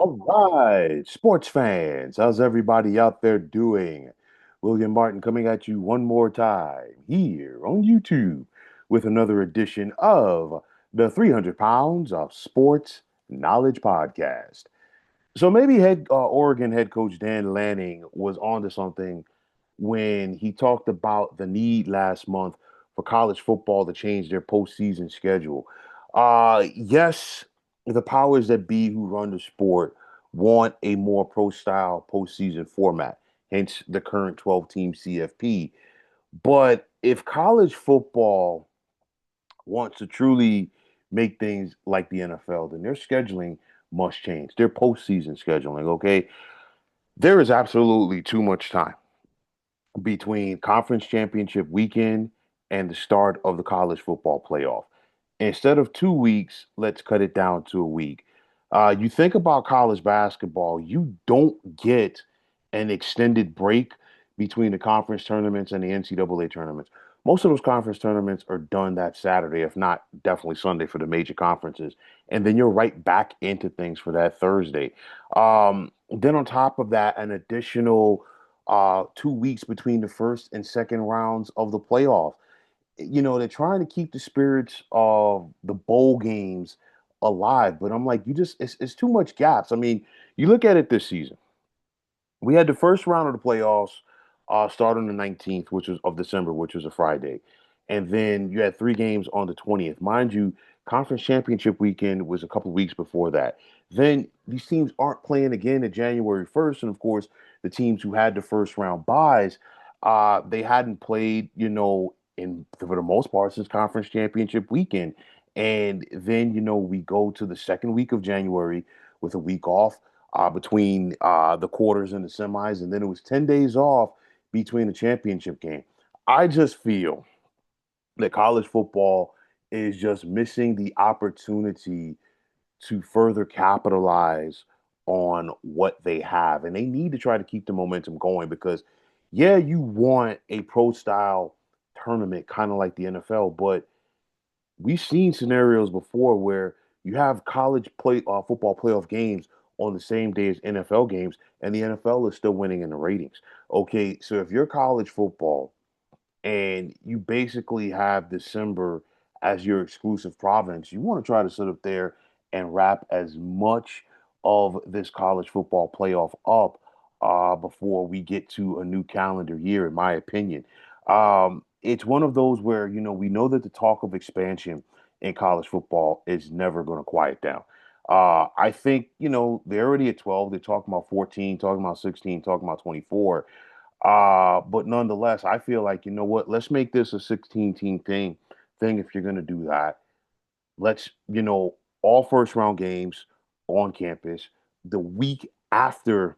All right, sports fans, how's everybody out there doing? William Martin coming at you one more time here on YouTube with another edition of the 300 Pounds of Sports Knowledge Podcast. So maybe Oregon head coach Dan Lanning was onto something when he talked about the need last month for college football to change their postseason schedule. Yes, the powers that be who run the sport want a more pro style postseason format, hence the current 12 team CFP. But if college football wants to truly make things like the NFL, then their scheduling must change. Their postseason scheduling, okay? There is absolutely too much time between conference championship weekend and the start of the college football playoff. Instead of 2 weeks, let's cut it down to a week. You think about college basketball, you don't get an extended break between the conference tournaments and the NCAA tournaments. Most of those conference tournaments are done that Saturday, if not definitely Sunday for the major conferences. And then you're right back into things for that Thursday. Then on top of that, an additional 2 weeks between the first and second rounds of the playoff. They're trying to keep the spirits of the bowl games alive, but I'm like, it's too much gaps. I mean, you look at it this season. We had the first round of the playoffs start on the 19th, which was of December, which was a Friday. And then you had three games on the 20th. Mind you, conference championship weekend was a couple of weeks before that. Then these teams aren't playing again at January 1st. And of course, the teams who had the first round buys, they hadn't played, in for the most part since conference championship weekend. And then, we go to the second week of January with a week off between the quarters and the semis, and then it was 10 days off between the championship game. I just feel that college football is just missing the opportunity to further capitalize on what they have. And they need to try to keep the momentum going because, yeah, you want a pro style tournament, kind of like the NFL, but we've seen scenarios before where you have college play football playoff games on the same day as NFL games, and the NFL is still winning in the ratings. Okay, so if you're college football and you basically have December as your exclusive province, you want to try to sit up there and wrap as much of this college football playoff up before we get to a new calendar year, in my opinion. It's one of those where, we know that the talk of expansion in college football is never going to quiet down. I think, they're already at 12. They're talking about 14, talking about 16, talking about 24. But nonetheless, I feel like, you know what, let's make this a 16 team thing if you're gonna do that. Let's, all first round games on campus. The week after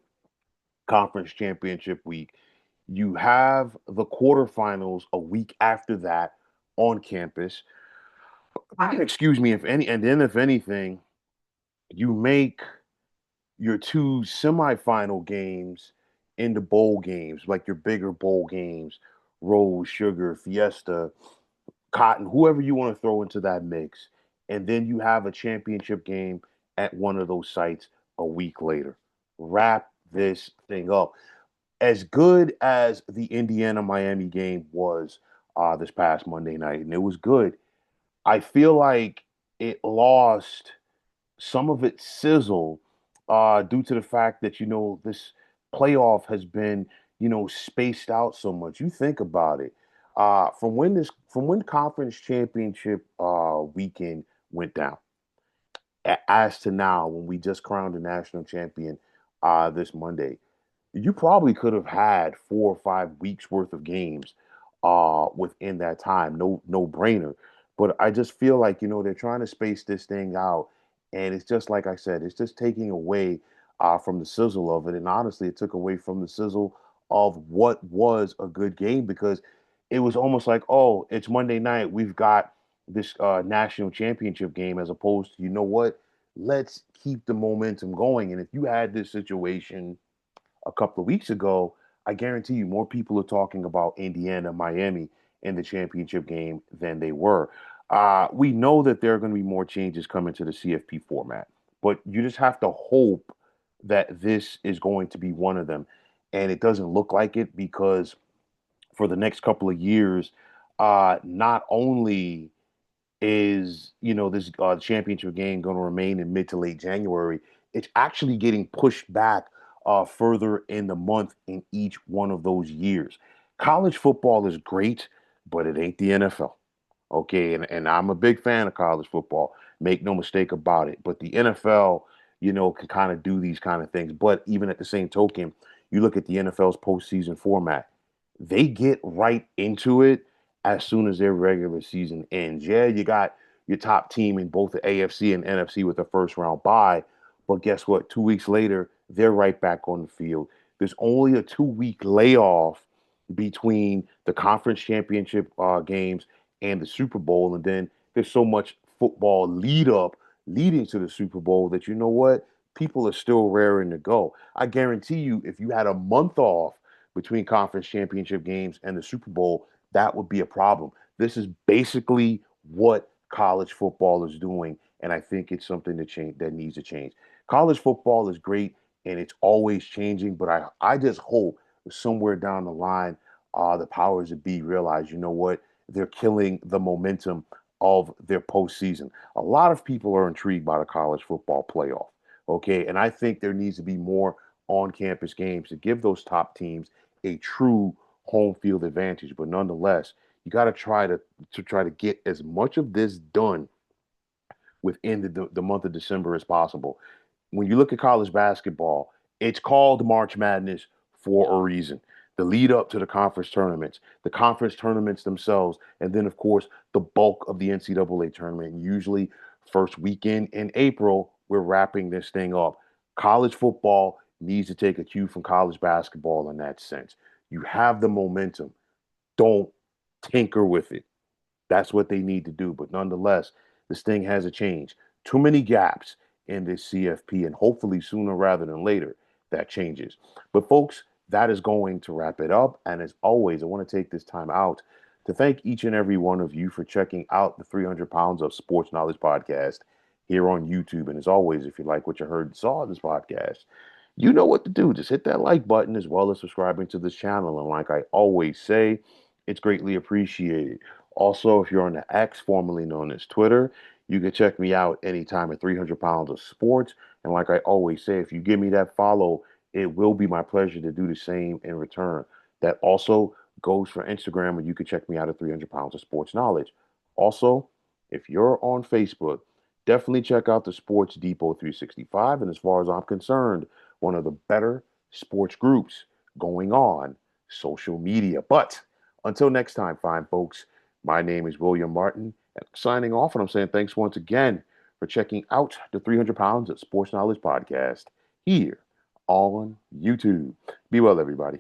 conference championship week, you have the quarterfinals a week after that on campus. Excuse me, if any, and then if anything, you make your two semifinal games into bowl games, like your bigger bowl games, Rose, Sugar, Fiesta, Cotton, whoever you want to throw into that mix. And then you have a championship game at one of those sites a week later. Wrap this thing up. As good as the Indiana Miami game was this past Monday night, and it was good, I feel like it lost some of its sizzle due to the fact that this playoff has been spaced out so much. You think about it, from when conference championship weekend went down, as to now when we just crowned a national champion this Monday, you probably could have had 4 or 5 weeks worth of games within that time. No brainer. But I just feel like they're trying to space this thing out, and it's just like I said, it's just taking away from the sizzle of it. And honestly, it took away from the sizzle of what was a good game because it was almost like, oh, it's Monday night. We've got this national championship game, as opposed to, what? Let's keep the momentum going. And if you had this situation a couple of weeks ago, I guarantee you more people are talking about Indiana, Miami in the championship game than they were. We know that there are going to be more changes coming to the CFP format, but you just have to hope that this is going to be one of them. And it doesn't look like it because for the next couple of years, not only is this championship game going to remain in mid to late January, it's actually getting pushed back further in the month in each one of those years. College football is great, but it ain't the NFL. Okay, and I'm a big fan of college football. Make no mistake about it. But the NFL, can kind of do these kind of things. But even at the same token, you look at the NFL's postseason format, they get right into it as soon as their regular season ends. Yeah, you got your top team in both the AFC and NFC with a first round bye, but guess what? 2 weeks later, they're right back on the field. There's only a 2 week layoff between the conference championship games and the Super Bowl, and then there's so much football leading to the Super Bowl that you know what? People are still raring to go. I guarantee you, if you had a month off between conference championship games and the Super Bowl, that would be a problem. This is basically what college football is doing, and I think it's something that needs to change. College football is great and it's always changing, but I just hope somewhere down the line, the powers that be realize, you know what, they're killing the momentum of their postseason. A lot of people are intrigued by the college football playoff. Okay, and I think there needs to be more on-campus games to give those top teams a true home field advantage. But nonetheless, you got to try to get as much of this done within the month of December as possible. When you look at college basketball, it's called March Madness for a reason. The lead up to the conference tournaments themselves, and then, of course, the bulk of the NCAA tournament. And usually, first weekend in April, we're wrapping this thing up. College football needs to take a cue from college basketball in that sense. You have the momentum. Don't tinker with it. That's what they need to do. But nonetheless, this thing has a change. Too many gaps in this CFP, and hopefully sooner rather than later, that changes. But folks, that is going to wrap it up. And as always, I want to take this time out to thank each and every one of you for checking out the 300 Pounds of Sports Knowledge podcast here on YouTube. And as always, if you like what you heard and saw in this podcast, you know what to do. Just hit that like button as well as subscribing to this channel. And like I always say, it's greatly appreciated. Also, if you're on the X, formerly known as Twitter, you can check me out anytime at 300 Pounds of Sports. And like I always say, if you give me that follow, it will be my pleasure to do the same in return. That also goes for Instagram, and you can check me out at 300 Pounds of Sports Knowledge. Also, if you're on Facebook, definitely check out the Sports Depot 365. And as far as I'm concerned, one of the better sports groups going on social media. But until next time, fine folks, my name is William Martin, and I'm signing off, and I'm saying thanks once again for checking out the 300 Pounds of Sports Knowledge podcast here on YouTube. Be well, everybody.